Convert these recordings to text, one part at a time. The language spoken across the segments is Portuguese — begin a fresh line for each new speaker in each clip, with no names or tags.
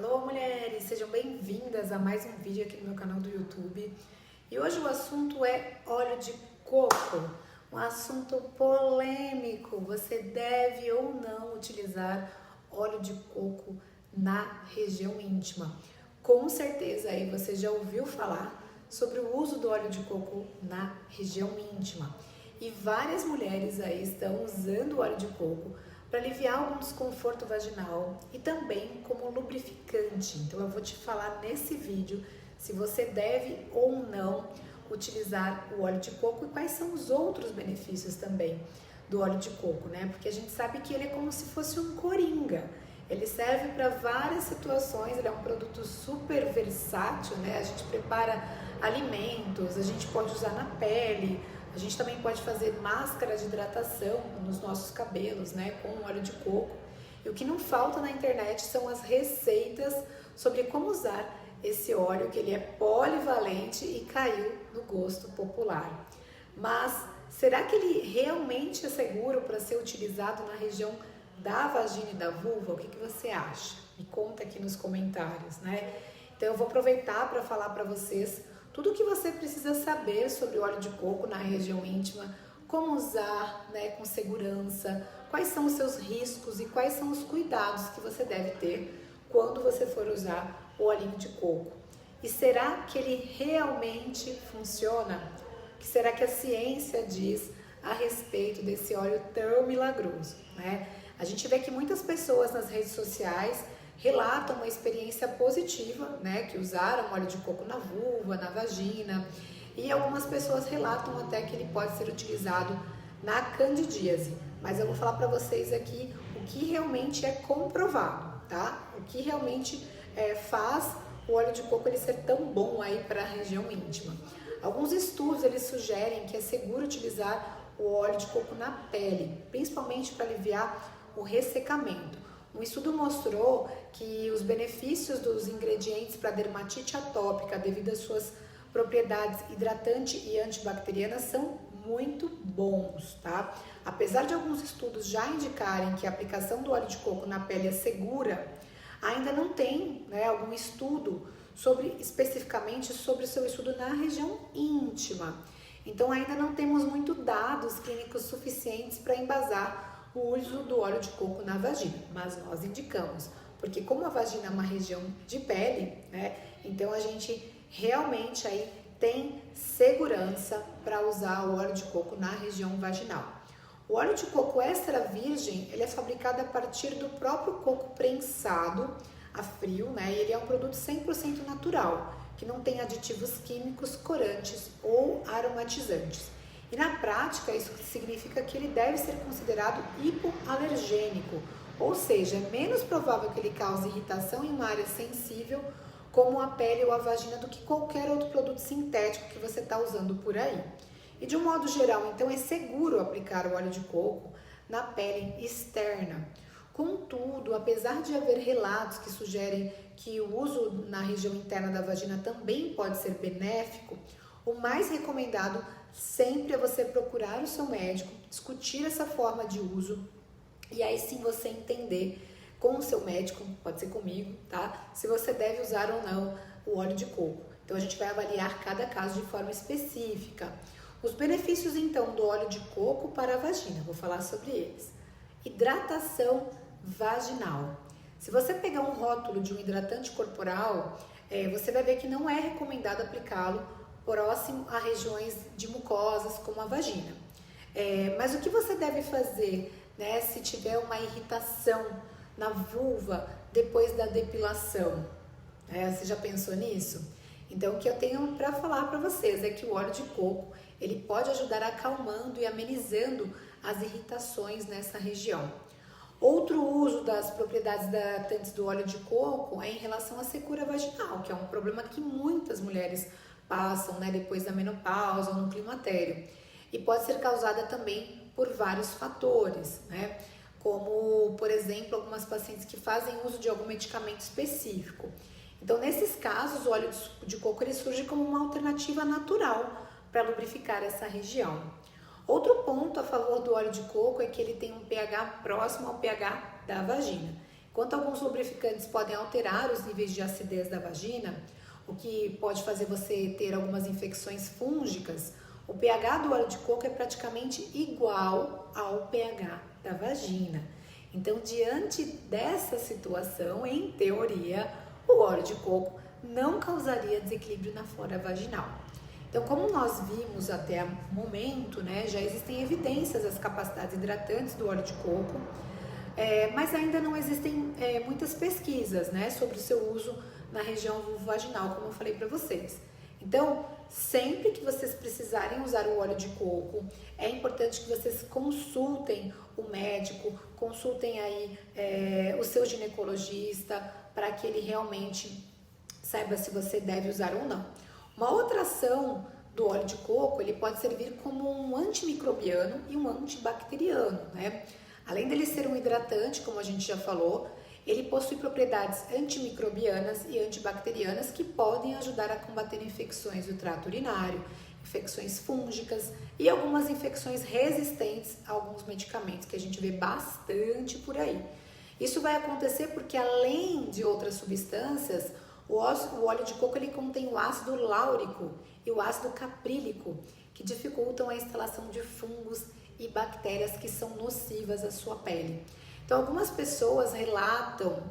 Alô, mulheres! Sejam bem-vindas a mais um vídeo aqui no meu canal do YouTube. E hoje o assunto é óleo de coco, um assunto polêmico. Você deve ou não utilizar óleo de coco na região íntima. Com certeza aí você já ouviu falar sobre o uso do óleo de coco na região íntima. E várias mulheres aí estão usando o óleo de coco para aliviar algum desconforto vaginal e também como lubrificante. Então eu vou te falar nesse vídeo se você deve ou não utilizar o óleo de coco e quais são os outros benefícios também do óleo de coco, né? Porque a gente sabe que ele é como se fosse um coringa. Ele serve para várias situações, ele é um produto super versátil, né? A gente prepara alimentos, a gente pode usar na pele, a gente também pode fazer máscara de hidratação nos nossos cabelos, né, com óleo de coco. E o que não falta na internet são as receitas sobre como usar esse óleo, que ele é polivalente e caiu no gosto popular. Mas será que ele realmente é seguro para ser utilizado na região da vagina e da vulva? O que você acha? Me conta aqui nos comentários, né? Então eu vou aproveitar para falar para vocês tudo o que você precisa saber sobre o óleo de coco na região íntima, como usar, né, com segurança, quais são os seus riscos e quais são os cuidados que você deve ter quando você for usar o óleo de coco. E será que ele realmente funciona? O que será que a ciência diz a respeito desse óleo tão milagroso, né? A gente vê que muitas pessoas nas redes sociais relatam uma experiência positiva, né, que usaram óleo de coco na vulva, na vagina, e algumas pessoas relatam até que ele pode ser utilizado na candidíase. Mas eu vou falar para vocês aqui o que realmente é comprovado, tá? O que realmente faz o óleo de coco ele ser tão bom aí para a região íntima. Alguns estudos eles sugerem que é seguro utilizar o óleo de coco na pele, principalmente para aliviar o ressecamento. Um estudo mostrou que os benefícios dos ingredientes para dermatite atópica devido às suas propriedades hidratante e antibacterianas são muito bons, tá? Apesar de alguns estudos já indicarem que a aplicação do óleo de coco na pele é segura, ainda não tem, né, algum estudo especificamente sobre o seu estudo na região íntima. Então ainda não temos muito dados clínicos suficientes para embasar o uso do óleo de coco na vagina, mas nós indicamos, porque como a vagina é uma região de pele, né, então a gente realmente aí tem segurança para usar o óleo de coco na região vaginal. O óleo de coco extra virgem, ele é fabricado a partir do próprio coco prensado a frio, né, e ele é um produto 100% natural, que não tem aditivos químicos, corantes ou aromatizantes. E na prática, isso significa que ele deve ser considerado hipoalergênico, ou seja, é menos provável que ele cause irritação em uma área sensível, como a pele ou a vagina, do que qualquer outro produto sintético que você está usando por aí. E de um modo geral, então, é seguro aplicar o óleo de coco na pele externa. Contudo, apesar de haver relatos que sugerem que o uso na região interna da vagina também pode ser benéfico, o mais recomendado sempre é você procurar o seu médico, discutir essa forma de uso e aí sim você entender com o seu médico, pode ser comigo, tá? Se você deve usar ou não o óleo de coco. Então a gente vai avaliar cada caso de forma específica. Os benefícios então do óleo de coco para a vagina, vou falar sobre eles. Hidratação vaginal. Se você pegar um rótulo de um hidratante corporal, você vai ver que não é recomendado aplicá-lo próximo a regiões de mucosas como a vagina. Mas o que você deve fazer, né, se tiver uma irritação na vulva depois da depilação? Você já pensou nisso? Então o que eu tenho para falar para vocês é que o óleo de coco ele pode ajudar acalmando e amenizando as irritações nessa região. Outro uso das propriedades hidratantes do óleo de coco é em relação à secura vaginal, que é um problema que muitas mulheres passam, né, depois da menopausa ou no climatério. E pode ser causada também por vários fatores, né? Como, por exemplo, algumas pacientes que fazem uso de algum medicamento específico. Então, nesses casos, o óleo de coco ele surge como uma alternativa natural para lubrificar essa região. Outro ponto a favor do óleo de coco é que ele tem um pH próximo ao pH da vagina. Enquanto alguns lubrificantes podem alterar os níveis de acidez da vagina, o que pode fazer você ter algumas infecções fúngicas, o pH do óleo de coco é praticamente igual ao pH da vagina. Então, diante dessa situação, em teoria, o óleo de coco não causaria desequilíbrio na flora vaginal. Então, como nós vimos até o momento, né, já existem evidências das capacidades hidratantes do óleo de coco, mas ainda não existem muitas pesquisas, né, sobre o seu uso na região vulvovaginal, como eu falei para vocês. Então, sempre que vocês precisarem usar o óleo de coco, é importante que vocês consultem o médico, consultem aí o seu ginecologista, para que ele realmente saiba se você deve usar ou não. Uma outra ação do óleo de coco, ele pode servir como um antimicrobiano e um antibacteriano, né? Além dele ser um hidratante, como a gente já falou, ele possui propriedades antimicrobianas e antibacterianas que podem ajudar a combater infecções do trato urinário, infecções fúngicas e algumas infecções resistentes a alguns medicamentos que a gente vê bastante por aí. Isso vai acontecer porque, além de outras substâncias, o óleo de coco ele contém o ácido láurico e o ácido caprílico, que dificultam a instalação de fungos e bactérias que são nocivas à sua pele. Então, algumas pessoas relatam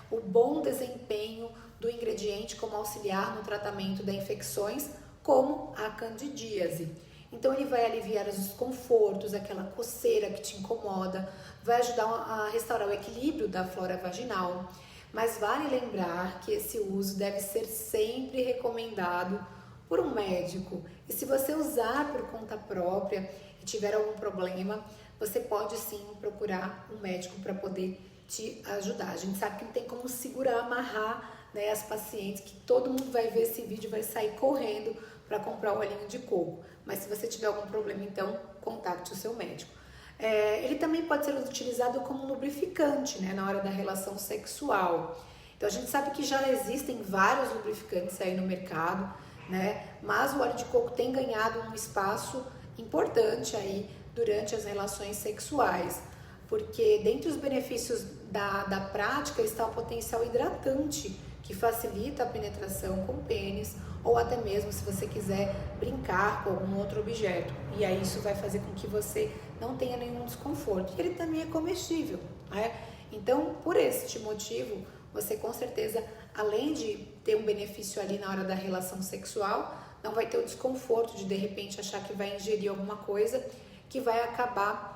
o bom desempenho do ingrediente como auxiliar no tratamento de infecções, como a candidíase. Então, ele vai aliviar os desconfortos, aquela coceira que te incomoda, vai ajudar a restaurar o equilíbrio da flora vaginal. Mas vale lembrar que esse uso deve ser sempre recomendado por um médico. E se você usar por conta própria e tiver algum problema, você pode sim procurar um médico para poder te ajudar. A gente sabe que não tem como segurar, amarrar, né, as pacientes, que todo mundo vai ver esse vídeo e vai sair correndo para comprar o olhinho de coco. Mas se você tiver algum problema, então contacte o seu médico. Ele também pode ser utilizado como lubrificante, né, na hora da relação sexual. Então a gente sabe que já existem vários lubrificantes aí no mercado, né, mas o óleo de coco tem ganhado um espaço importante aí durante as relações sexuais, porque dentre os benefícios da prática está o potencial hidratante, que facilita a penetração com o pênis, ou até mesmo se você quiser brincar com algum outro objeto, e aí isso vai fazer com que você não tenha nenhum desconforto. E ele também é comestível, né? Então, por este motivo, você com certeza, além de ter um benefício ali na hora da relação sexual, não vai ter o desconforto de repente achar que vai ingerir alguma coisa que vai acabar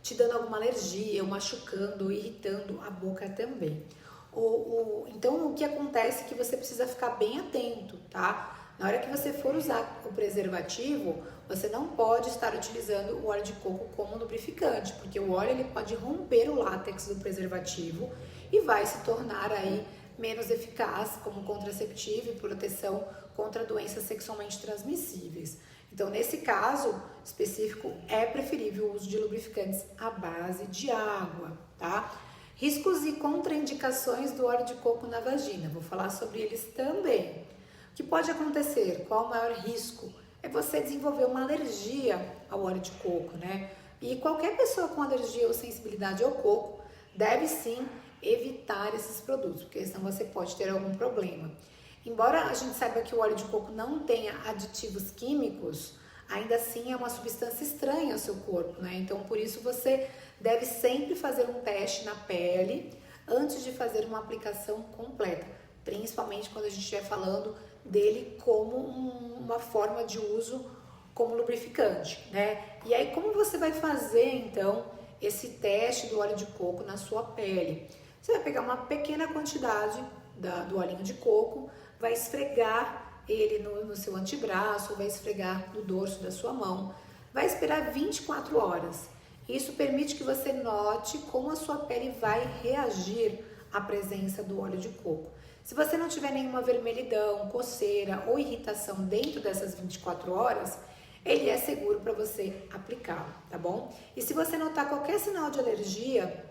te dando alguma alergia, ou machucando, ou irritando a boca também. Então, o que acontece é que você precisa ficar bem atento, tá? Na hora que você for usar o preservativo, você não pode estar utilizando o óleo de coco como lubrificante, porque o óleo ele pode romper o látex do preservativo e vai se tornar aí menos eficaz como contraceptivo e proteção contra doenças sexualmente transmissíveis. Então, nesse caso específico, é preferível o uso de lubrificantes à base de água, tá? Riscos e contraindicações do óleo de coco na vagina. Vou falar sobre eles também. O que pode acontecer? Qual o maior risco? É você desenvolver uma alergia ao óleo de coco, né? E qualquer pessoa com alergia ou sensibilidade ao coco deve sim evitar esses produtos, porque senão você pode ter algum problema. Embora a gente saiba que o óleo de coco não tenha aditivos químicos, ainda assim é uma substância estranha ao seu corpo, né? Então, por isso você deve sempre fazer um teste na pele antes de fazer uma aplicação completa, principalmente quando a gente estiver falando dele como uma forma de uso como lubrificante, né? E aí, como você vai fazer, então, esse teste do óleo de coco na sua pele? Você vai pegar uma pequena quantidade do olhinho de coco, vai esfregar ele no seu antebraço, vai esfregar no dorso da sua mão, vai esperar 24 horas. Isso permite que você note como a sua pele vai reagir à presença do óleo de coco. Se você não tiver nenhuma vermelhidão, coceira ou irritação dentro dessas 24 horas, ele é seguro para você aplicá-lo, tá bom? E se você notar qualquer sinal de alergia,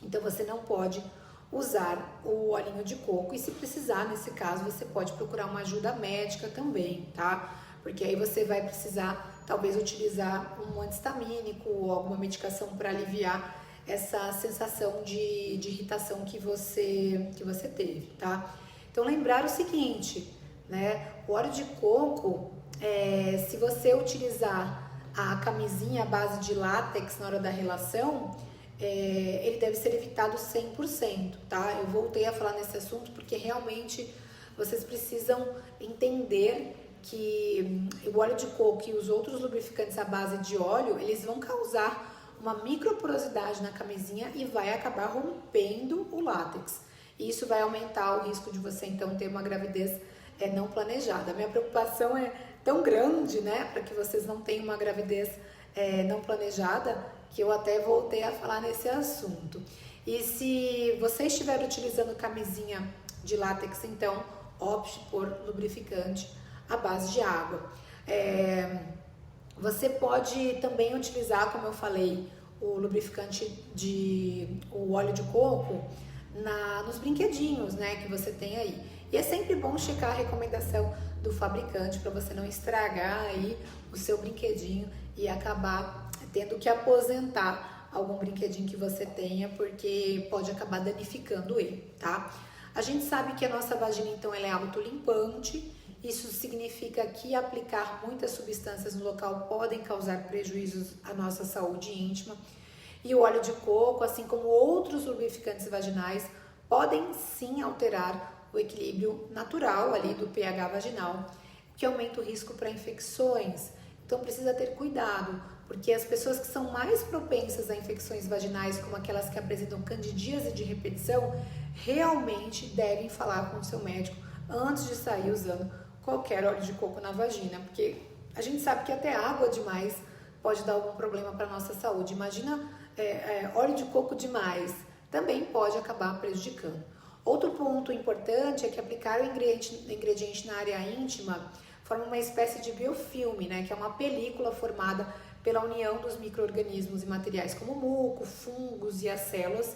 então você não pode usar o olhinho de coco, e se precisar, nesse caso, você pode procurar uma ajuda médica também, tá? Porque aí você vai precisar, talvez, utilizar um anti-histamínico ou alguma medicação para aliviar essa sensação de irritação que você teve, tá? Então lembrar o seguinte, né? O óleo de coco, se você utilizar a camisinha à base de látex na hora da relação, ele deve ser evitado 100%, tá? Eu voltei a falar nesse assunto porque realmente vocês precisam entender que o óleo de coco e os outros lubrificantes à base de óleo, eles vão causar uma microporosidade na camisinha e vai acabar rompendo o látex. E isso vai aumentar o risco de você então ter uma gravidez não planejada. A minha preocupação é tão grande, né, para que vocês não tenham uma gravidez não planejada, que eu até voltei a falar nesse assunto. E se você estiver utilizando camisinha de látex, então opte por lubrificante à base de água. Você pode também utilizar, como eu falei, o lubrificante o óleo de coco nos brinquedinhos, né, que você tem aí. E é sempre bom checar a recomendação do fabricante para você não estragar aí o seu brinquedinho e acabar tendo que aposentar algum brinquedinho que você tenha, porque pode acabar danificando ele, tá? A gente sabe que a nossa vagina, então, ela é autolimpante. Isso significa que aplicar muitas substâncias no local podem causar prejuízos à nossa saúde íntima. E o óleo de coco, assim como outros lubrificantes vaginais, podem sim alterar o equilíbrio natural ali do pH vaginal, que aumenta o risco para infecções. Então precisa ter cuidado, porque as pessoas que são mais propensas a infecções vaginais, como aquelas que apresentam candidíase de repetição, realmente devem falar com o seu médico antes de sair usando qualquer óleo de coco na vagina, porque a gente sabe que até água demais pode dar algum problema para a nossa saúde. Imagina óleo de coco demais, também pode acabar prejudicando. Outro ponto importante é que aplicar o ingrediente na área íntima forma uma espécie de biofilme, né, que é uma película formada pela união dos micro-organismos e materiais como muco, fungos e as células,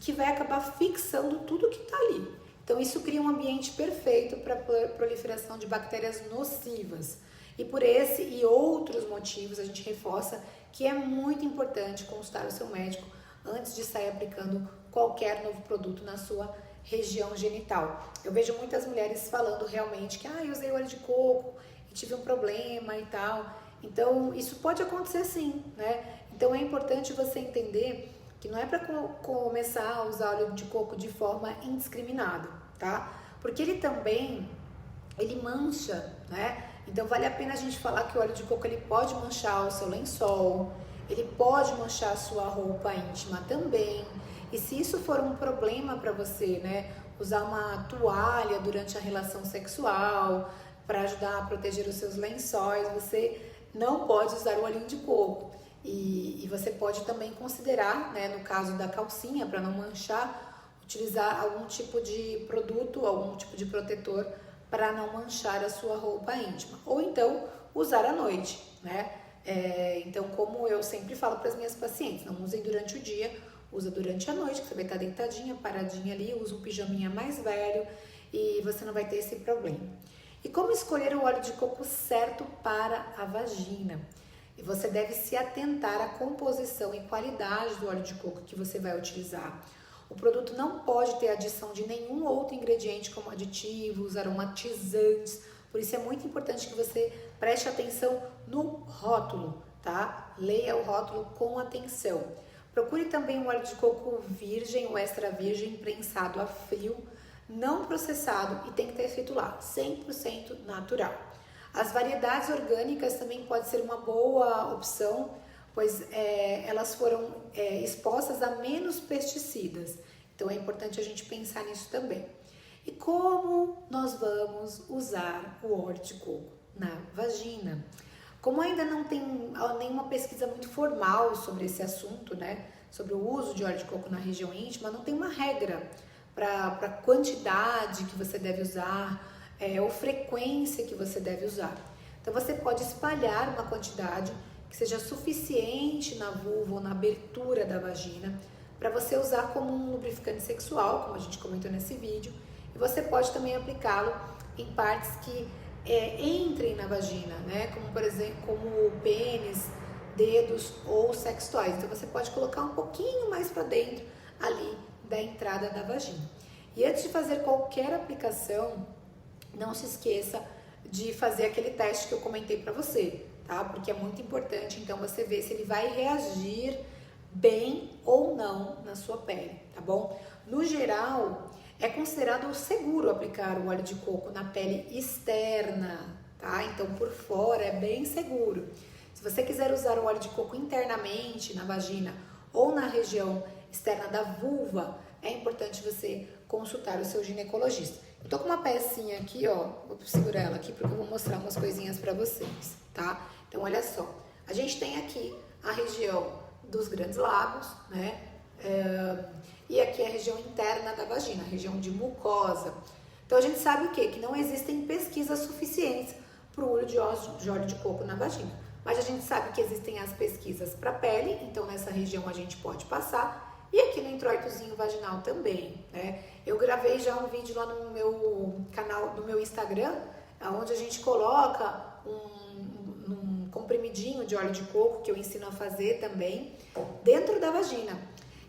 que vai acabar fixando tudo que está ali. Então isso cria um ambiente perfeito para a proliferação de bactérias nocivas. E por esse e outros motivos a gente reforça que é muito importante consultar o seu médico antes de sair aplicando qualquer novo produto na sua região genital. Eu vejo muitas mulheres falando realmente que eu usei óleo de coco e tive um problema e tal. Então isso pode acontecer sim, né? Então é importante você entender que não é para começar a usar óleo de coco de forma indiscriminada, tá? Porque ele mancha, né? Então vale a pena a gente falar que o óleo de coco ele pode manchar o seu lençol, ele pode manchar a sua roupa íntima também. E se isso for um problema para você, né, usar uma toalha durante a relação sexual para ajudar a proteger os seus lençóis, você não pode usar o olhinho de coco. E você pode também considerar, né, no caso da calcinha, para não manchar, utilizar algum tipo de produto, algum tipo de protetor para não manchar a sua roupa íntima. Ou então usar à noite, né? Então, como eu sempre falo para as minhas pacientes, não usem durante o dia, usa durante a noite, que você vai estar deitadinha, paradinha ali, usa um pijaminha mais velho e você não vai ter esse problema. E como escolher o óleo de coco certo para a vagina? E você deve se atentar à composição e qualidade do óleo de coco que você vai utilizar. O produto não pode ter adição de nenhum outro ingrediente como aditivos, aromatizantes. Por isso é muito importante que você preste atenção no rótulo, tá? Leia o rótulo com atenção. Procure também um óleo de coco virgem ou extra virgem prensado a frio, não processado e tem que ter escrito lá, 100% natural. As variedades orgânicas também pode ser uma boa opção, pois elas foram expostas a menos pesticidas. Então é importante a gente pensar nisso também. E como nós vamos usar o óleo de coco na vagina? Como ainda não tem nenhuma pesquisa muito formal sobre esse assunto, né, sobre o uso de óleo de coco na região íntima, não tem uma regra para a quantidade que você deve usar, ou frequência que você deve usar. Então você pode espalhar uma quantidade que seja suficiente na vulva ou na abertura da vagina para você usar como um lubrificante sexual, como a gente comentou nesse vídeo, e você pode também aplicá-lo em partes que entrem na vagina, né? Como por exemplo, como o pênis, dedos ou sex toys. Então você pode colocar um pouquinho mais para dentro ali da entrada da vagina. E antes de fazer qualquer aplicação, não se esqueça de fazer aquele teste que eu comentei para você, tá? Porque é muito importante, então, você ver se ele vai reagir bem ou não na sua pele, tá bom? No geral, é considerado seguro aplicar o óleo de coco na pele externa, tá? Então, por fora é bem seguro. Se você quiser usar o óleo de coco internamente na vagina ou na região externa da vulva, é importante você consultar o seu ginecologista. Eu tô com uma pecinha aqui, ó, vou segurar ela aqui porque eu vou mostrar umas coisinhas pra vocês, tá? Então, olha só, a gente tem aqui a região dos grandes lábios, né? E aqui a região interna da vagina, a região de mucosa. Então, a gente sabe o quê? Que não existem pesquisas suficientes para o uso de óleo de coco na vagina. Mas a gente sabe que existem as pesquisas para pele, então nessa região a gente pode passar. E aqui no introitozinho vaginal também, né? Eu gravei já um vídeo lá no meu canal, no meu Instagram, onde a gente coloca um comprimidinho de óleo de coco, que eu ensino a fazer também, dentro da vagina.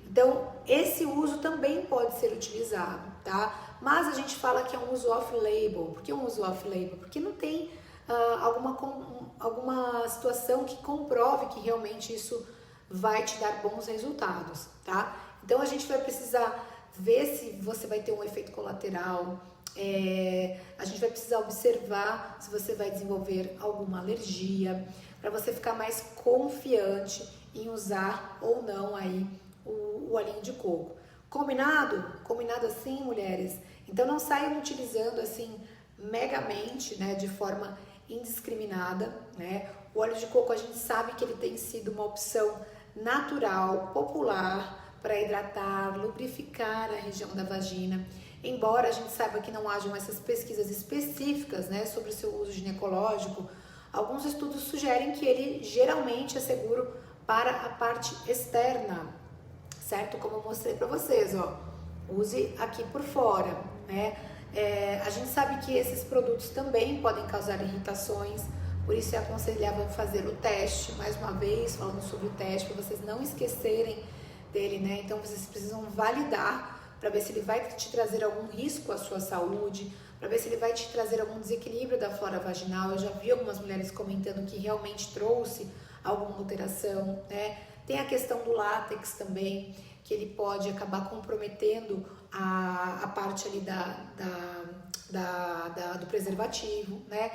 Então, esse uso também pode ser utilizado, tá? Mas a gente fala que é um uso off-label. Por que um uso off-label? Porque não tem alguma situação que comprove que realmente isso vai te dar bons resultados, tá? Então a gente vai precisar ver se você vai ter um efeito colateral, a gente vai precisar observar se você vai desenvolver alguma alergia, para você ficar mais confiante em usar ou não aí o olhinho de coco. Combinado? Combinado assim, mulheres? Então não saiam utilizando assim megamente, né, de forma indiscriminada, né? O óleo de coco a gente sabe que ele tem sido uma opção natural, popular, para hidratar, lubrificar a região da vagina. Embora a gente saiba que não hajam essas pesquisas específicas, né, sobre o seu uso ginecológico, alguns estudos sugerem que ele geralmente é seguro para a parte externa, certo? Como eu mostrei para vocês, ó. Use aqui por fora, né? A gente sabe que esses produtos também podem causar irritações, por isso é aconselhável fazer o teste, mais uma vez, falando sobre o teste, para vocês não esquecerem dele, né? Então, vocês precisam validar para ver se ele vai te trazer algum risco à sua saúde, para ver se ele vai te trazer algum desequilíbrio da flora vaginal. Eu já vi algumas mulheres comentando que realmente trouxe alguma alteração, né? Tem a questão do látex também, que ele pode acabar comprometendo a parte ali do preservativo, né?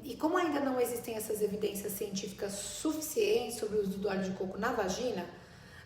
E como ainda não existem essas evidências científicas suficientes sobre o uso do óleo de coco na vagina,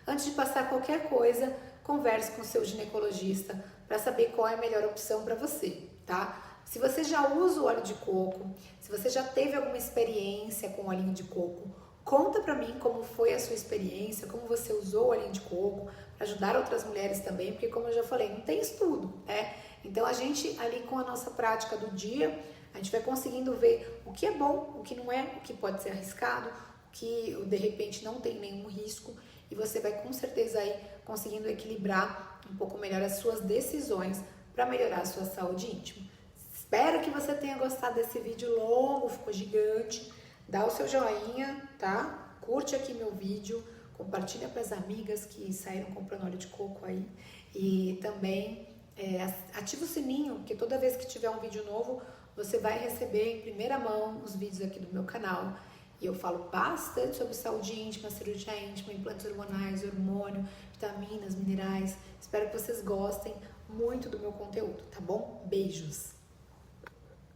antes de passar qualquer coisa, converse com o seu ginecologista para saber qual é a melhor opção para você, tá? Se você já usa o óleo de coco, se você já teve alguma experiência com o olhinho de coco, conta pra mim como foi a sua experiência, como você usou o olhinho de coco, para ajudar outras mulheres também, porque como eu já falei, não tem estudo, né? Então a gente ali com a nossa prática do dia, a gente vai conseguindo ver o que é bom, o que não é, o que pode ser arriscado, o que de repente não tem nenhum risco, e você vai com certeza aí conseguindo equilibrar um pouco melhor as suas decisões para melhorar a sua saúde íntima. Espero que você tenha gostado desse vídeo longo, ficou gigante. Dá o seu joinha, tá? Curte aqui meu vídeo, compartilha para as amigas que saíram comprando óleo de coco aí. E também ativa o sininho, porque toda vez que tiver um vídeo novo, você vai receber em primeira mão os vídeos aqui do meu canal. E eu falo bastante sobre saúde íntima, cirurgia íntima, implantes hormonais, hormônio, vitaminas, minerais. Espero que vocês gostem muito do meu conteúdo, tá bom? Beijos!